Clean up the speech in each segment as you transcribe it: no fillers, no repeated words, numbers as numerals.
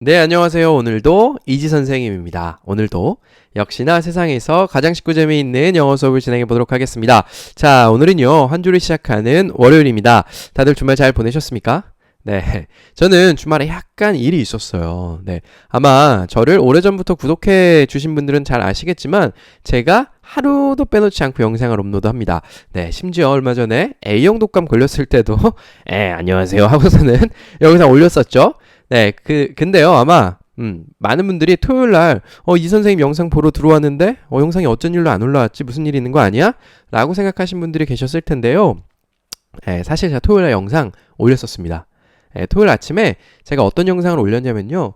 네, 안녕하세요. 오늘도 이지 선생님입니다. 오늘도 역시나 세상에서 가장 쉽고 재미있는 영어 수업을 진행해 보도록 하겠습니다. 자, 오늘은요, 한 주를 시작하는 월요일입니다. 다들 주말 잘 보내셨습니까? 네, 저는 주말에 약간 일이 있었어요. 네, 아마 저를 오래전부터 구독해 주신 분들은 잘 아시겠지만 제가 하루도 빼놓지 않고 영상을 업로드합니다. 네, 심지어 얼마 전에 A형 독감 걸렸을 때도 안녕하세요 하고서는 영상 올렸었죠. 네, 근데요, 아마, 많은 분들이 토요일 날, 이 선생님 영상 보러 들어왔는데, 영상이 어쩐 일로 안 올라왔지? 무슨 일이 있는 거 아니야? 라고 생각하신 분들이 계셨을 텐데요. 사실 제가 토요일 날 영상 올렸었습니다. 토요일 아침에 제가 어떤 영상을 올렸냐면요.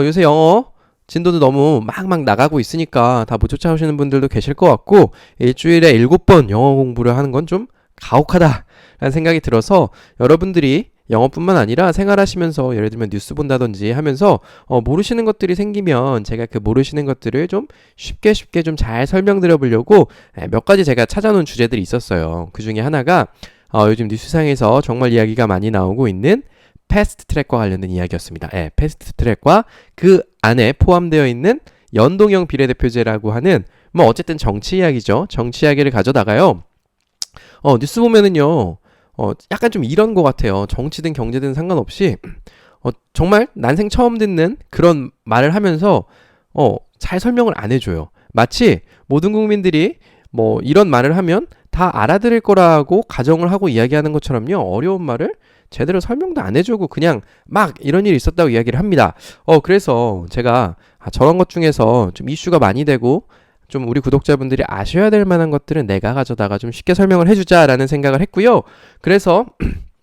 요새 영어 진도도 너무 막 나가고 있으니까 다 못 쫓아오시는 분들도 계실 것 같고, 일주일에 7번 영어 공부를 하는 건 좀 가혹하다라는 생각이 들어서 여러분들이 영어뿐만 아니라 생활하시면서 예를 들면 뉴스 본다든지 하면서 모르시는 것들이 생기면 제가 그 모르시는 것들을 좀 쉽게 좀 잘 설명드려 보려고 몇 가지 제가 찾아놓은 주제들이 있었어요. 그 중에 하나가 요즘 뉴스상에서 정말 이야기가 많이 나오고 있는 패스트 트랙과 관련된 이야기였습니다. 패스트 트랙과 그 안에 포함되어 있는 연동형 비례대표제라고 하는 뭐 어쨌든 정치 이야기죠. 정치 이야기를 가져다가요. 뉴스 보면은요. 약간 좀 이런 것 같아요. 정치든 경제든 상관없이 정말 난생 처음 듣는 그런 말을 하면서 잘 설명을 안 해줘요. 마치 모든 국민들이 뭐 이런 말을 하면 다 알아들을 거라고 가정을 하고 이야기하는 것처럼요. 어려운 말을 제대로 설명도 안 해주고 그냥 막 이런 일이 있었다고 이야기를 합니다. 그래서 제가 저런 것 중에서 좀 이슈가 많이 되고 좀 우리 구독자분들이 아셔야 될 만한 것들은 내가 가져다가 좀 쉽게 설명을 해주자라는 생각을 했고요. 그래서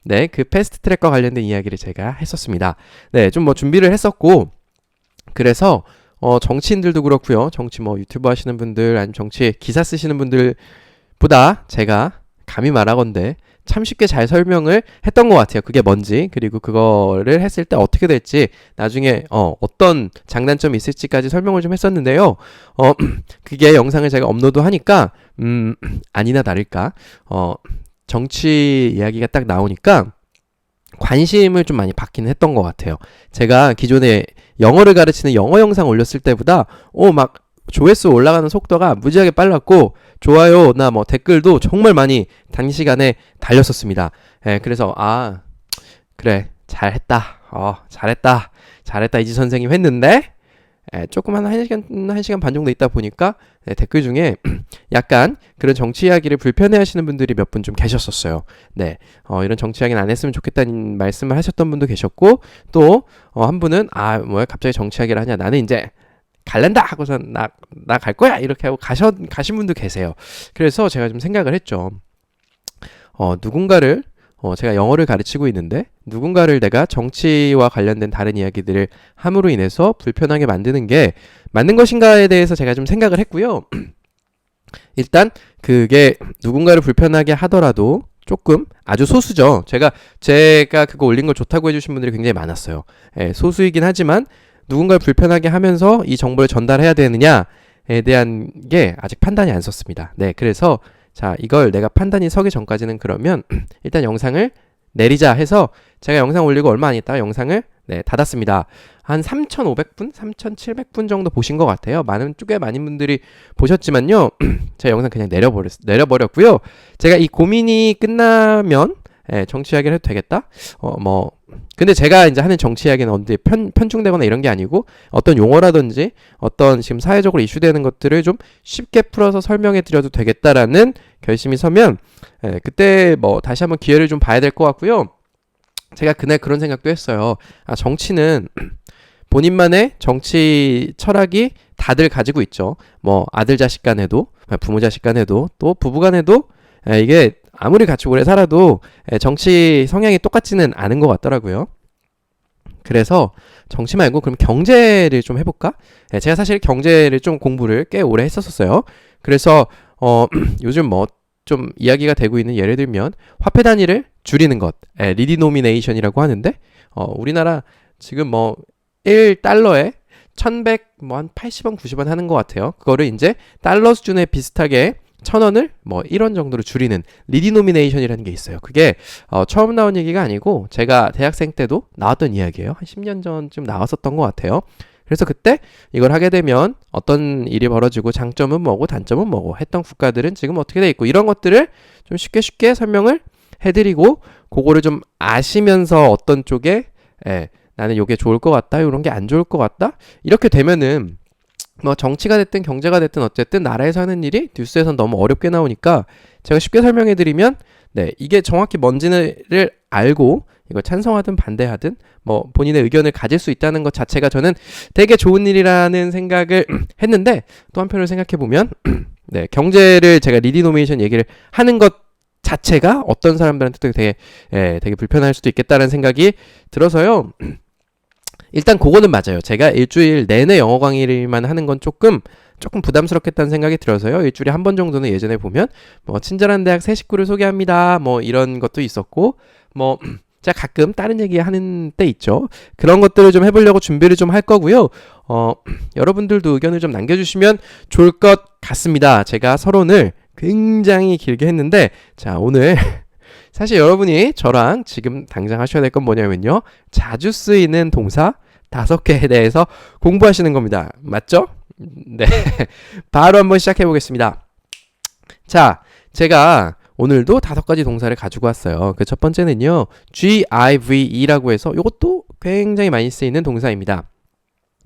네, 그 패스트 트랙과 관련된 이야기를 제가 했었습니다. 네, 좀 뭐 준비를 했었고 그래서 정치인들도 그렇고요. 정치 뭐 유튜브 하시는 분들 아니면 정치 기사 쓰시는 분들보다 제가 감히 말하건대 참 쉽게 잘 설명을 했던 것 같아요. 그게 뭔지 그리고 그거를 했을 때 어떻게 될지 나중에 어떤 장단점이 있을지까지 설명을 좀 했었는데요. 그게 영상을 제가 업로드하니까 아니나 다를까 정치 이야기가 딱 나오니까 관심을 좀 많이 받기는 했던 것 같아요. 제가 기존에 영어를 가르치는 영어 영상 올렸을 때보다 막 조회수 올라가는 속도가 무지하게 빨랐고 좋아요나 뭐 댓글도 정말 많이 단시간에 달렸었습니다. 그래서 그래 잘했다. 잘했다 이지 선생님 했는데 조금 한 1시간 반 정도 있다 보니까 댓글 중에 약간 그런 정치 이야기를 불편해 하시는 분들이 몇 분 좀 계셨었어요. 네, 이런 정치 이야기는 안 했으면 좋겠다는 말씀을 하셨던 분도 계셨고 또 한 분은 뭐야 갑자기 정치 이야기를 하냐 나는 이제 갈랜다 하고서 나 갈 거야 이렇게 하고 가신 분도 계세요. 그래서 제가 좀 생각을 했죠. 누군가를 제가 영어를 가르치고 있는데 누군가를 내가 정치와 관련된 다른 이야기들을 함으로 인해서 불편하게 만드는 게 맞는 것인가에 대해서 제가 좀 생각을 했고요. 일단 그게 누군가를 불편하게 하더라도 조금 아주 소수죠. 제가 그거 올린 거 좋다고 해주신 분들이 굉장히 많았어요. 소수이긴 하지만 누군가를 불편하게 하면서 이 정보를 전달해야 되느냐에 대한 게 아직 판단이 안 섰습니다. 네, 그래서 자, 이걸 내가 판단이 서기 전까지는 그러면 일단 영상을 내리자 해서 제가 영상 올리고 얼마 안 있다가 영상을 닫았습니다. 한 3,500분, 3,700분 정도 보신 것 같아요. 꽤 많은 분들이 보셨지만요. 제가 영상 그냥 내려버렸고요. 제가 이 고민이 끝나면 정치 이야기를 해도 되겠다? 근데 제가 이제 하는 정치 이야기는 언제 편중되거나 이런 게 아니고 어떤 용어라든지 어떤 지금 사회적으로 이슈되는 것들을 좀 쉽게 풀어서 설명해 드려도 되겠다라는 결심이 서면 그때 뭐 다시 한번 기회를 좀 봐야 될 것 같고요. 제가 그날 그런 생각도 했어요. 정치는 본인만의 정치 철학이 다들 가지고 있죠. 뭐 아들 자식 간에도 부모 자식 간에도 또 부부 간에도 이게 아무리 같이 오래 살아도 정치 성향이 똑같지는 않은 것 같더라고요. 그래서 정치 말고 그럼 경제를 좀 해볼까? 제가 사실 경제를 좀 공부를 꽤 오래 했었어요. 그래서 요즘 뭐 좀 이야기가 되고 있는 예를 들면 화폐 단위를 줄이는 것, 리디노미네이션이라고 하는데 우리나라 지금 뭐 1달러에 1100, 뭐 한 80원, 90원 하는 것 같아요. 그거를 이제 달러 수준에 비슷하게 1,000원을 뭐 1원 정도로 줄이는 리디노미네이션이라는 게 있어요. 그게 처음 나온 얘기가 아니고 제가 대학생 때도 나왔던 이야기예요. 한 10년 전쯤 나왔었던 것 같아요. 그래서 그때 이걸 하게 되면 어떤 일이 벌어지고 장점은 뭐고 단점은 뭐고 했던 국가들은 지금 어떻게 돼 있고 이런 것들을 좀 쉽게 설명을 해드리고 그거를 좀 아시면서 어떤 쪽에 나는 이게 좋을 것 같다 이런 게 안 좋을 것 같다 이렇게 되면은 뭐 정치가 됐든 경제가 됐든 어쨌든 나라에서 하는 일이 뉴스에선 너무 어렵게 나오니까 제가 쉽게 설명해드리면 이게 정확히 뭔지를 알고 이거 찬성하든 반대하든 뭐 본인의 의견을 가질 수 있다는 것 자체가 저는 되게 좋은 일이라는 생각을 했는데 또 한편으로 생각해보면 경제를 제가 리디노미네이션 얘기를 하는 것 자체가 어떤 사람들한테도 되게 불편할 수도 있겠다는 생각이 들어서요. 일단 그거는 맞아요. 제가 일주일 내내 영어 강의만 하는 건 조금 부담스럽겠다는 생각이 들어서요. 일주일에 한 번 정도는 예전에 보면 뭐 친절한 대학 새 식구를 소개합니다. 뭐 이런 것도 있었고 뭐 제가 가끔 다른 얘기 하는 때 있죠. 그런 것들을 좀 해보려고 준비를 좀 할 거고요. 여러분들도 의견을 좀 남겨주시면 좋을 것 같습니다. 제가 서론을 굉장히 길게 했는데 자 오늘 사실 여러분이 저랑 지금 당장 하셔야 될 건 뭐냐면요. 자주 쓰이는 동사 5개에 대해서 공부하시는 겁니다. 맞죠? 네. 바로 한번 시작해 보겠습니다. 자, 제가 오늘도 5가지 동사를 가지고 왔어요. 그 첫 번째는요. give라고 해서 이것도 굉장히 많이 쓰이는 동사입니다.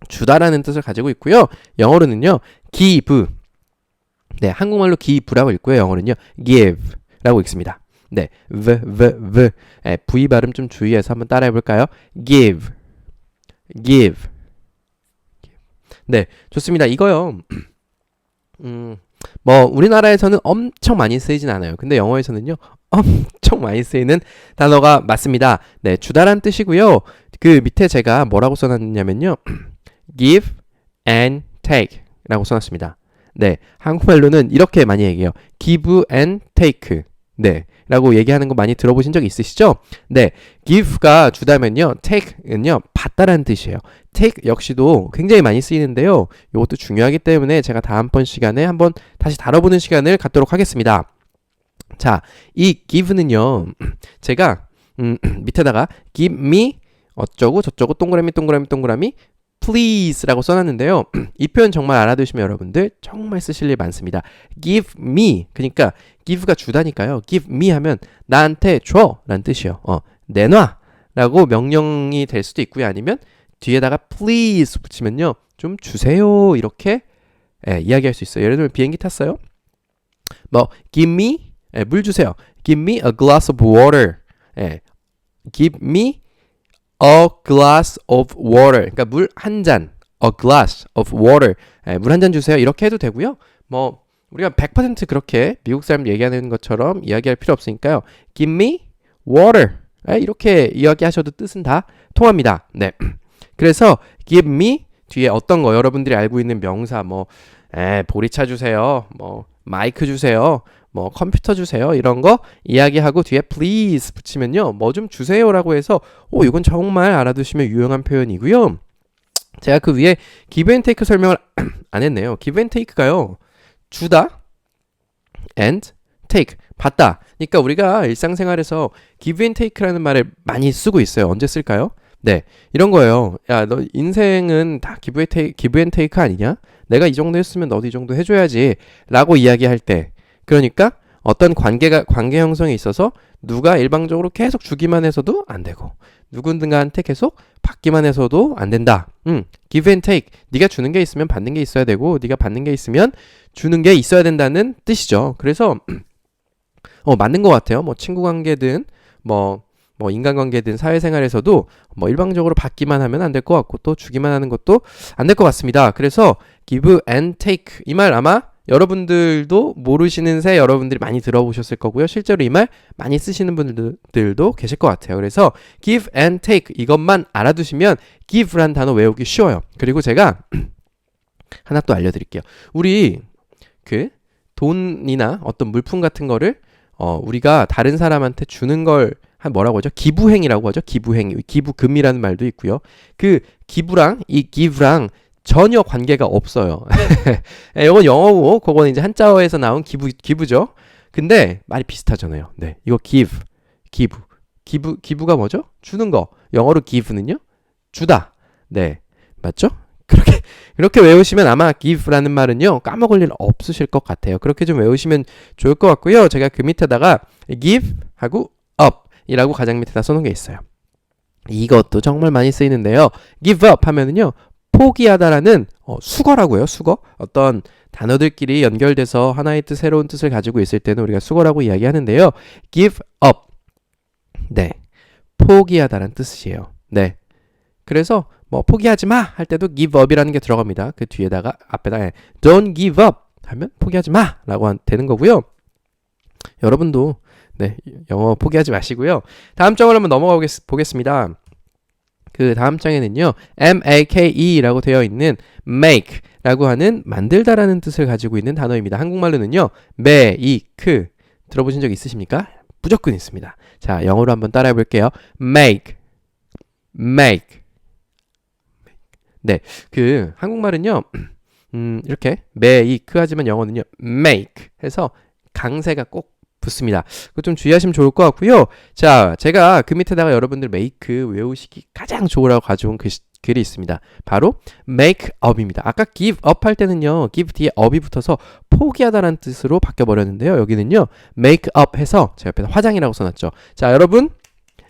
주다라는 뜻을 가지고 있고요. 영어로는요. give. 네, 한국말로 give라고 읽고요. 영어로는요. give라고 읽습니다. 네, v. V 발음 좀 주의해서 한번 따라해 볼까요? give. 네, 좋습니다. 이거요. 뭐 우리나라에서는 엄청 많이 쓰이진 않아요. 근데 영어에서는요. 엄청 많이 쓰이는 단어가 맞습니다. 네, 주다란 뜻이고요. 그 밑에 제가 뭐라고 써놨냐면요. give and take 라고 써놨습니다. 네, 한국말로는 이렇게 많이 얘기해요. give and take. 네, 라고 얘기하는 거 많이 들어보신 적 있으시죠? 네, give가 주다면요, take은요, 받다라는 뜻이에요. take 역시도 굉장히 많이 쓰이는데요. 이것도 중요하기 때문에 제가 다음번 시간에 한번 다시 다뤄보는 시간을 갖도록 하겠습니다. 자, 이 give는요, 제가 밑에다가 give me 어쩌고 저쩌고 동그라미 please라고 써놨는데요. 이 표현 정말 알아두시면 여러분들 정말 쓰실 일 많습니다. give me 그러니까 give가 주다니까요. give me 하면 나한테 줘 라는 뜻이에요. 내놔 라고 명령이 될 수도 있고요. 아니면 뒤에다가 please 붙이면요. 좀 주세요 이렇게 이야기할 수 있어요. 예를 들면 비행기 탔어요. 뭐 give me 물 주세요. give me a glass of water. give me a glass of water. 그러니까 물 한 잔. a glass of water. 물 한 잔 주세요. 이렇게 해도 되고요. 뭐 우리가 100% 그렇게 미국 사람 얘기하는 것처럼 이야기할 필요 없으니까요. give me water. 이렇게 이야기하셔도 뜻은 다 통합니다. 네. 그래서 give me 뒤에 어떤 거 여러분들이 알고 있는 명사 뭐 보리차 주세요. 뭐 마이크 주세요. 뭐 컴퓨터 주세요. 이런 거 이야기하고 뒤에 please 붙이면요. 뭐 좀 주세요라고 해서 이건 정말 알아두시면 유용한 표현이고요. 제가 그 위에 give and take 설명을 안 했네요. give and take가요. 주다 and take 받다. 그러니까 우리가 일상생활에서 give and take라는 말을 많이 쓰고 있어요. 언제 쓸까요? 네, 이런 거예요. 야, 너 인생은 다 give and take 아니냐? 내가 이 정도 했으면 너도 이 정도 해줘야지 라고 이야기할 때 그러니까 어떤 관계 형성에 있어서 누가 일방적으로 계속 주기만 해서도 안 되고 누군가한테 계속 받기만 해서도 안 된다. give and take. 네가 주는 게 있으면 받는 게 있어야 되고 네가 받는 게 있으면 주는 게 있어야 된다는 뜻이죠. 그래서 맞는 것 같아요. 뭐 친구 관계든 뭐 인간관계든 사회생활에서도 뭐 일방적으로 받기만 하면 안 될 것 같고 또 주기만 하는 것도 안 될 것 같습니다. 그래서 give and take 이 말 아마 여러분들도 모르시는 새 여러분들이 많이 들어보셨을 거고요. 실제로 이 말 많이 쓰시는 분들도 계실 것 같아요. 그래서 give and take 이것만 알아두시면 give란 단어 외우기 쉬워요. 그리고 제가 하나 또 알려드릴게요. 우리 그 돈이나 어떤 물품 같은 거를 우리가 다른 사람한테 주는 걸 뭐라고 하죠? 기부행이라고 하죠. 기부행, 기부금이라는 말도 있고요. 그 기부랑 이 give랑 전혀 관계가 없어요. 이건 영어고 그거는 이제 한자어에서 나온 기부죠. 근데 말이 비슷하잖아요. 네, 이거 기부가 뭐죠? 주는 거. 영어로 give는요? 주다. 네, 맞죠? 그렇게 외우시면 아마 give라는 말은요 까먹을 일 없으실 것 같아요. 그렇게 좀 외우시면 좋을 것 같고요. 제가 그 밑에다가 give 하고 up 이라고 가장 밑에다 써놓은 게 있어요. 이것도 정말 많이 쓰이는데요. give up 하면은요 포기하다라는 수거라고요. 수거. 어떤 단어들끼리 연결돼서 하나의 뜻, 새로운 뜻을 가지고 있을 때는 우리가 수거라고 이야기하는데요. give up. 네. 포기하다라는 뜻이에요. 네. 그래서 뭐 포기하지 마 할 때도 give up이라는 게 들어갑니다. 그 뒤에다가 앞에다가 don't give up 하면 포기하지 마라고 되는 거고요. 여러분도 네, 영어 포기하지 마시고요. 다음 장으로 한번 넘어가 보겠습니다. 그 다음 장에는요. make라고 되어 있는 make라고 하는 만들다라는 뜻을 가지고 있는 단어입니다. 한국말로는요. make 들어보신 적 있으십니까? 무조건 있습니다. 자, 영어로 한번 따라해 볼게요. make. 네, 그 한국말은요. 이렇게 make 하지만 영어는요. make 해서 강세가 꼭 붙습니다. 그거 좀 주의하시면 좋을 것 같고요. 자, 제가 그 밑에다가 여러분들 make 외우시기 가장 좋으라고 가져온 글이 있습니다. 바로 make up입니다. 아까 give up 할 때는요. give 뒤에 up이 붙어서 포기하다라는 뜻으로 바뀌어버렸는데요. 여기는요. make up 해서 제 옆에다 화장이라고 써놨죠. 자, 여러분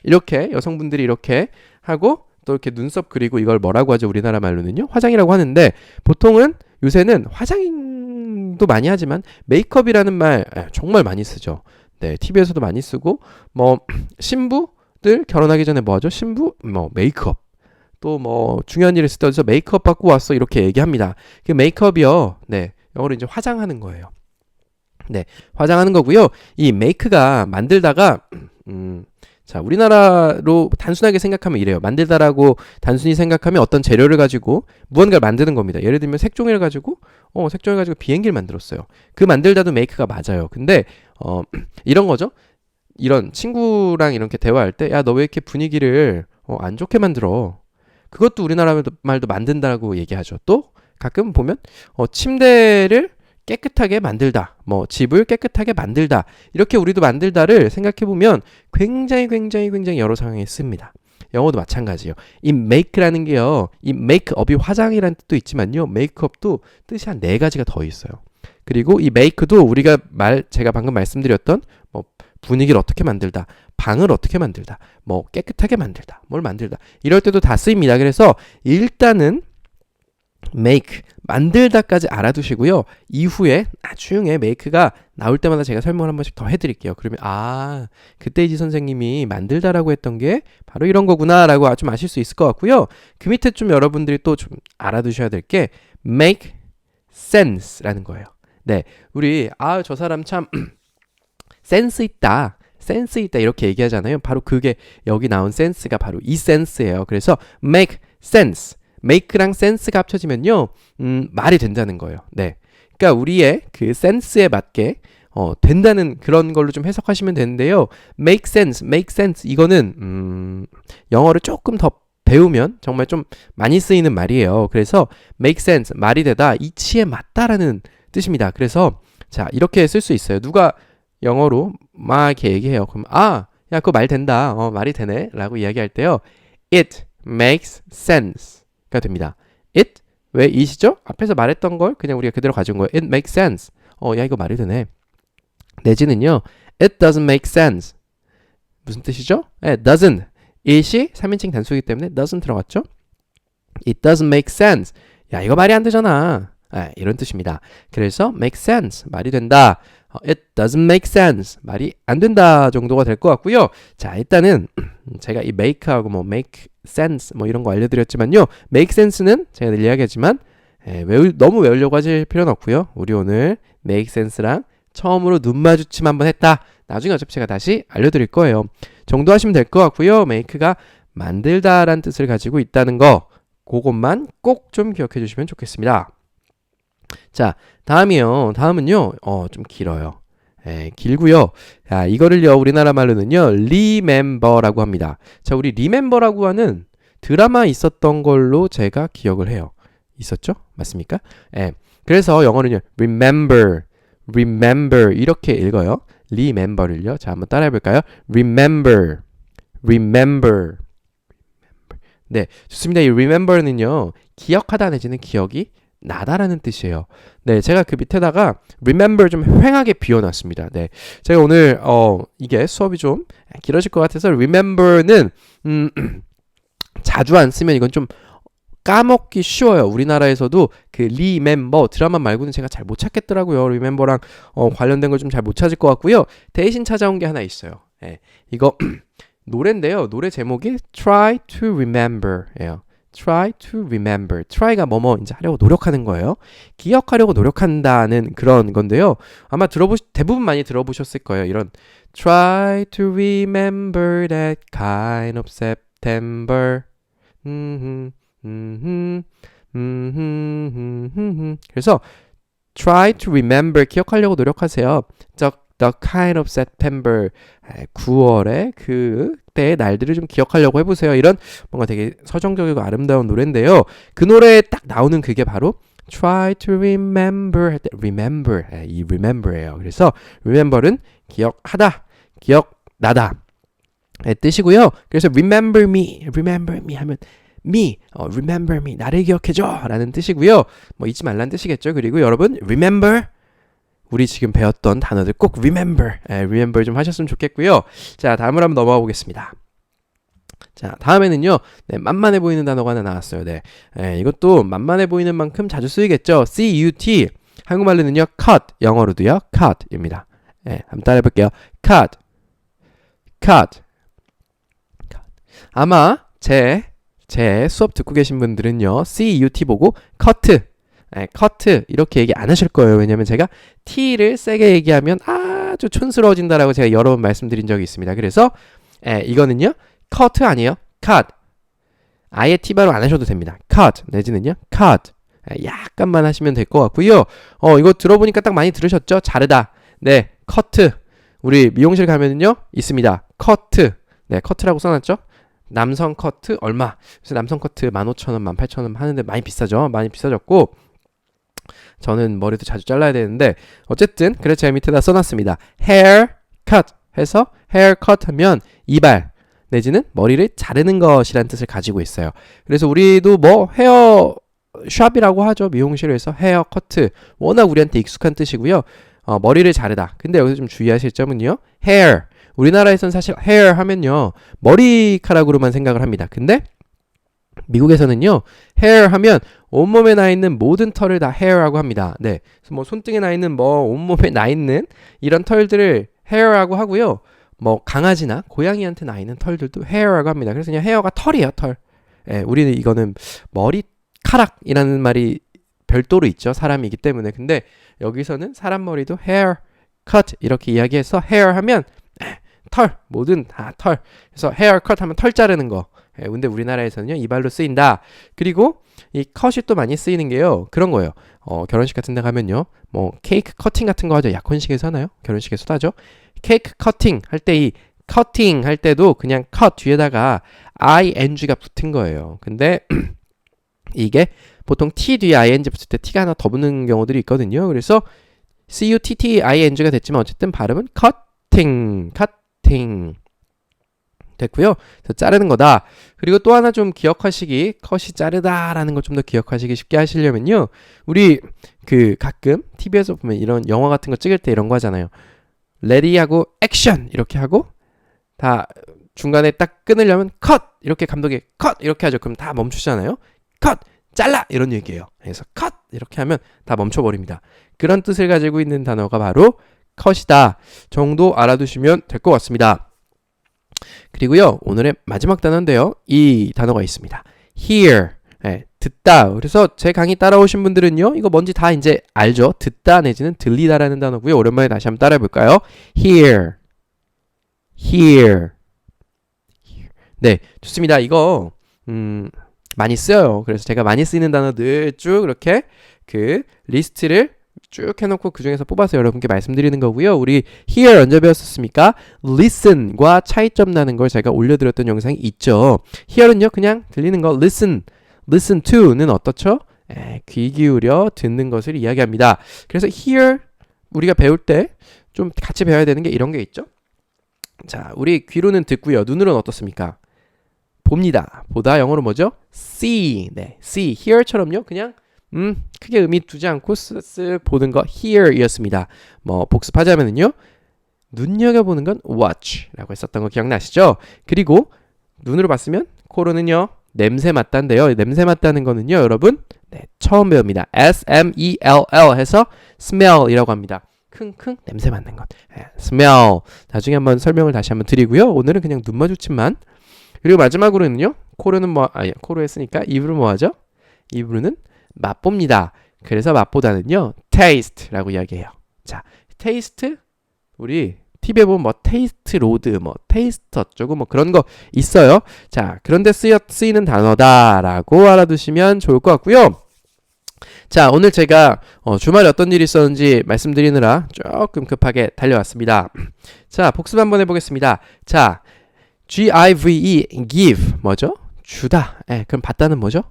이렇게 여성분들이 이렇게 하고 또 이렇게 눈썹 그리고 이걸 뭐라고 하죠? 우리나라 말로는요. 화장이라고 하는데 보통은 요새는 화장도 많이 하지만 메이크업이라는 말 정말 많이 쓰죠. 네, TV에서도 많이 쓰고 뭐 신부들 결혼하기 전에 뭐 하죠? 신부 뭐 메이크업. 또 뭐 중요한 일을 있을 때 어디서 메이크업 받고 왔어 이렇게 얘기합니다. 그 메이크업이요. 네, 영어로 이제 화장하는 거예요. 네, 화장하는 거고요. 이 메이크가 만들다가 자, 우리나라로 단순하게 생각하면 이래요. 만들다라고 단순히 생각하면 어떤 재료를 가지고 무언가를 만드는 겁니다. 예를 들면 색종이를 가지고 비행기를 만들었어요. 그 만들다도 메이크가 맞아요. 근데 이런 거죠. 이런 친구랑 이렇게 대화할 때 야, 너 왜 이렇게 분위기를 안 좋게 만들어? 그것도 우리나라 말도 만든다고 얘기하죠. 또 가끔 보면 침대를 깨끗하게 만들다, 뭐 집을 깨끗하게 만들다 이렇게 우리도 만들다를 생각해보면 굉장히 여러 상황에 씁니다. 영어도 마찬가지예요. 이 make라는 게요, 이 makeup이 화장이라는 뜻도 있지만요, makeup도 뜻이 한 4가지가 더 있어요. 그리고 이 make도 우리가 제가 방금 말씀드렸던 뭐 분위기를 어떻게 만들다, 방을 어떻게 만들다, 뭐 깨끗하게 만들다, 뭘 만들다 이럴 때도 다 쓰입니다. 그래서 일단은 make, 만들다까지 알아두시고요. 이후에 나중에 make가 나올 때마다 제가 설명을 한 번씩 더 해드릴게요. 그러면 그때 이지 선생님이 만들다라고 했던 게 바로 이런 거구나 라고 좀 아실 수 있을 것 같고요. 그 밑에 좀 여러분들이 또 좀 알아두셔야 될 게 make sense라는 거예요. 네, 우리 저 사람 참 센스 있다 이렇게 얘기하잖아요. 바로 그게 여기 나온 센스가 바로 이 센스예요. 그래서 make sense, make랑 sense가 합쳐지면요, 말이 된다는 거예요. 네, 그러니까 우리의 그 센스에 맞게 된다는 그런 걸로 좀 해석하시면 되는데요. make sense 이거는 영어를 조금 더 배우면 정말 좀 많이 쓰이는 말이에요. 그래서 make sense, 말이 되다, 이치에 맞다라는 뜻입니다. 그래서 자, 이렇게 쓸 수 있어요. 누가 영어로 막 이렇게 얘기해요. 그럼 야, 그거 말 된다, 말이 되네 라고 이야기할 때요, it makes sense가 됩니다. it, 왜 it이죠? 앞에서 말했던 걸 그냥 우리가 그대로 가져온 거예요. it makes sense. 야, 이거 말이 되네. 내지는요, it doesn't make sense. 무슨 뜻이죠? doesn't. it이 3인칭 단수이기 때문에 doesn't 들어갔죠? it doesn't make sense. 야, 이거 말이 안 되잖아. 이런 뜻입니다. 그래서 make sense, 말이 된다. it doesn't make sense, 말이 안 된다 정도가 될 것 같고요. 자, 일단은 제가 이 make하고 뭐 make sense 뭐 이런 거 알려드렸지만요, make sense는 제가 늘 이야기하지만 너무 외우려고 하실 필요는 없고요. 우리 오늘 make sense랑 처음으로 눈 마주침 한번 했다. 나중에 어차피 제가 다시 알려드릴 거예요. 정도 하시면 될 것 같고요. make가 만들다라는 뜻을 가지고 있다는 거, 그것만 꼭 좀 기억해 주시면 좋겠습니다. 자, 다음은요, 좀 길어요. 길고요. 자, 이거를요, 우리나라 말로는요, remember라고 합니다. 자, 우리 remember라고 하는 드라마 있었던 걸로 제가 기억을 해요. 있었죠? 맞습니까? 예. 그래서 영어는요. remember 이렇게 읽어요. remember를요. 자, 한번 따라해 볼까요? remember. 네, 좋습니다. 이 remember는요. 기억하다 내지는 기억이 나다라는 뜻이에요. 네, 제가 그 밑에다가 remember 좀 휑하게 비워놨습니다. 네, 제가 오늘 이게 수업이 좀 길어질 것 같아서 remember는 자주 안 쓰면 이건 좀 까먹기 쉬워요. 우리나라에서도 그 remember 드라마 말고는 제가 잘 못 찾겠더라고요. remember랑 관련된 걸 좀 잘 못 찾을 것 같고요. 대신 찾아온 게 하나 있어요. 네, 이거 노래인데요. 노래 제목이 Try to Remember예요. Try to remember. try가 뭐뭐 이제 하려고 노력하는 거예요. 기억하려고 노력한다는 그런 건데요. 아마 대부분 많이 들어보셨을 거예요. 이런 Try to remember that kind of September. 그래서 try to remember 기억하려고 노력하세요. The kind of September 9월에 그때의 날들을 좀 기억하려고 해보세요. 이런 뭔가 되게 서정적이고 아름다운 노래인데요. 그 노래에 딱 나오는 그게 바로 Try to remember 할 때 remember 이 remember예요. 그래서 remember는 기억하다, 기억나다 의 뜻이고요. 그래서 remember me 하면 me, remember me 나를 기억해줘 라는 뜻이고요. 뭐 잊지 말라는 뜻이겠죠. 그리고 여러분 remember 우리 지금 배웠던 단어들 꼭 remember 좀 하셨으면 좋겠고요. 자, 다음으로 한번 넘어가 보겠습니다. 자, 다음에는요. 네, 만만해 보이는 단어가 하나 나왔어요. 네, 이것도 만만해 보이는 만큼 자주 쓰이겠죠. cut, 한국말로는요. cut, 영어로도요. cut입니다. 네, 한번 따라해 볼게요. cut. 아마 제 수업 듣고 계신 분들은요. cut 보고 cut 이렇게 얘기 안 하실 거예요. 왜냐면 제가 t를 세게 얘기하면 아주 촌스러워진다라고 제가 여러 번 말씀드린 적이 있습니다. 그래서 이거는요. cut 아니에요. cut. 아예 t바로 안 하셔도 됩니다. cut 내지는요. cut. 약간만 하시면 될 것 같고요. 이거 들어보니까 딱 많이 들으셨죠? 자르다. 네, cut. 우리 미용실 가면은요. 있습니다. cut. 네, cut라고 써놨죠? 남성 커트 얼마? 그래서 남성 커트 15,000원, 18,000원 하는데 많이 비싸죠? 많이 비싸졌고 저는 머리도 자주 잘라야 되는데 어쨌든 그래서 제가 밑에다 써놨습니다. hair cut 해서 hair cut 하면 이발 내지는 머리를 자르는 것이라는 뜻을 가지고 있어요. 그래서 우리도 뭐 헤어 샵이라고 하죠. 미용실에서 헤어 커트 워낙 우리한테 익숙한 뜻이고요. 머리를 자르다. 근데 여기서 좀 주의하실 점은요. hair 우리나라에선 사실 hair 하면요. 머리카락으로만 생각을 합니다. 근데 미국에서는요. hair 하면 온몸에 나 있는 모든 털을 다 hair라고 합니다. 네. 그래서 뭐 손등에 나 있는 뭐 온몸에 나 있는 이런 털들을 hair라고 하고요. 뭐 강아지나 고양이한테 나 있는 털들도 hair라고 합니다. 그래서 그냥 hair가 털이에요, 털. 예, 우리는 이거는 머리카락이라는 말이 별도로 있죠. 사람이기 때문에. 근데 여기서는 사람 머리도 hair, cut 이렇게 이야기해서 hair 하면 털, 뭐든 다 털. 그래서 hair cut 하면 털 자르는 거. 근데 우리나라에서는요, 이발로 쓰인다. 그리고 이 컷이 또 많이 쓰이는 게요, 그런 거예요. 결혼식 같은 데 가면요, 뭐 케이크 커팅 같은 거 하죠. 약혼식에서 하나요? 결혼식에서도 하죠. 케이크 커팅 할 때 이 커팅 할 때도 그냥 cut 뒤에다가 ing가 붙은 거예요. 근데 이게 보통 t 뒤에 ing 붙을 때 t가 하나 더 붙는 경우들이 있거든요. 그래서 cutting가 됐지만 어쨌든 발음은 cutting 됐고요. 그래서 자르는 거다. 그리고 또 하나 좀 기억하시기, 컷이 자르다라는 걸 좀 더 기억하시기 쉽게 하시려면요. 우리 가끔 TV에서 보면 이런 영화 같은 거 찍을 때 이런 거 하잖아요. 레디하고 액션 이렇게 하고 다 중간에 딱 끊으려면 컷 이렇게 감독이 컷 이렇게 하죠. 그럼 다 멈추잖아요. 컷 잘라 이런 얘기예요. 그래서 컷 이렇게 하면 다 멈춰버립니다. 그런 뜻을 가지고 있는 단어가 바로 컷이다 정도 알아두시면 될 것 같습니다. 그리고요, 오늘의 마지막 단어인데요. 이 단어가 있습니다. hear. 듣다. 그래서 제 강의 따라오신 분들은요, 이거 뭔지 다 이제 알죠? 듣다 내지는 들리다라는 단어고요. 오랜만에 다시 한번 따라해 볼까요? hear. 네, 좋습니다. 이거 많이 쓰여요. 그래서 제가 많이 쓰이는 단어들 쭉 이렇게 리스트를 쭉 해놓고 그 중에서 뽑아서 여러분께 말씀드리는 거고요. 우리 hear 언제 배웠었습니까? listen과 차이점 나는 걸 제가 올려드렸던 영상이 있죠. hear은요 그냥 들리는 거, listen to는 어떻죠? 귀 기울여 듣는 것을 이야기합니다. 그래서 hear 우리가 배울 때 좀 같이 배워야 되는 게 이런 게 있죠. 자, 우리 귀로는 듣고요. 눈으로는 어떻습니까? 봅니다. 보다 영어로 뭐죠? see. 네, see. hear처럼요. 그냥 크게 의미 두지 않고 쓱쓱 보는 거 hear이었습니다. 뭐 복습하자면은요. 눈여겨보는 건 watch라고 했었던 거 기억나시죠? 그리고 눈으로 봤으면 코로는요. 냄새 맡다인데요. 냄새 맡다는 거는요. 여러분 처음 배웁니다. S-M-E-L-L 해서 smell이라고 합니다. 킁킁 냄새 맡는 것. smell. 나중에 한번 설명을 다시 한번 드리고요. 오늘은 그냥 눈 마주침만. 그리고 마지막으로는요. 코로는 코로 했으니까 입으로 뭐 하죠? 입으로는 맛봅니다. 그래서 맛보다는요. taste라고 이야기해요. 자, taste 우리 TV에 보면 뭐 테이스트 로드, 뭐 테이스트 어쩌고 뭐 그런 거 있어요. 자, 그런데 쓰이는 단어다라고 알아두시면 좋을 것 같고요. 자, 오늘 제가 주말에 어떤 일이 있었는지 말씀드리느라 조금 급하게 달려왔습니다. 자, 복습 한번 해보겠습니다. 자, give, give 뭐죠? 주다. 그럼 받다는 뭐죠?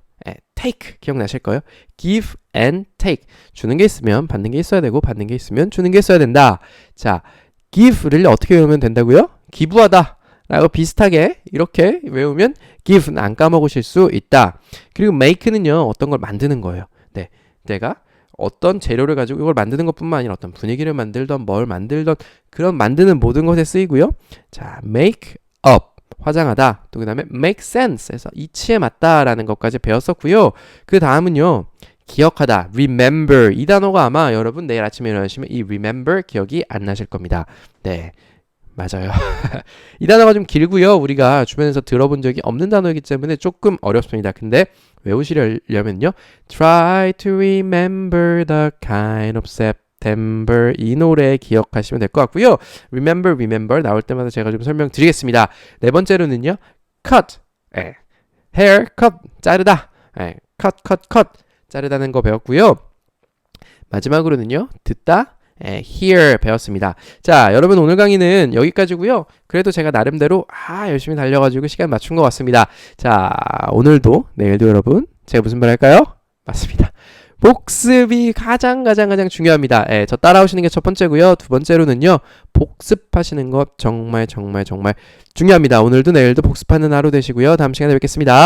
take 기억나실 거예요? give and take 주는 게 있으면 받는 게 있어야 되고 받는 게 있으면 주는 게 있어야 된다. 자, give를 어떻게 외우면 된다고요? 기부하다 라고 비슷하게 이렇게 외우면 give는 안 까먹으실 수 있다. 그리고 make는요 어떤 걸 만드는 거예요. 네, 내가 어떤 재료를 가지고 이걸 만드는 것뿐만 아니라 어떤 분위기를 만들던 뭘 만들던 그런 만드는 모든 것에 쓰이고요. 자, make up 화장하다. 또 그 다음에 make sense 해서 이치에 맞다라는 것까지 배웠었고요. 그 다음은요. 기억하다. remember. 이 단어가 아마 여러분 내일 아침에 일어나시면 이 remember 기억이 안 나실 겁니다. 네. 맞아요. 이 단어가 좀 길고요. 우리가 주변에서 들어본 적이 없는 단어이기 때문에 조금 어렵습니다. 근데 외우시려면요. Try to remember the kind of September 이 노래 기억하시면 될 것 같고요. Remember, remember 나올 때마다 제가 좀 설명드리겠습니다. 네 번째로는요. Cut. hair, cut. 자르다. cut, cut, cut. 자르다는 거 배웠고요. 마지막으로는요. 듣다. hear 배웠습니다. 자, 여러분 오늘 강의는 여기까지고요. 그래도 제가 나름대로 열심히 달려가지고 시간 맞춘 것 같습니다. 자, 오늘도 내일도 여러분 제가 무슨 말 할까요? 맞습니다. 복습이 가장 중요합니다. 저 따라오시는 게 첫 번째고요. 두 번째로는요. 복습하시는 것 정말 중요합니다. 오늘도 내일도 복습하는 하루 되시고요. 다음 시간에 뵙겠습니다.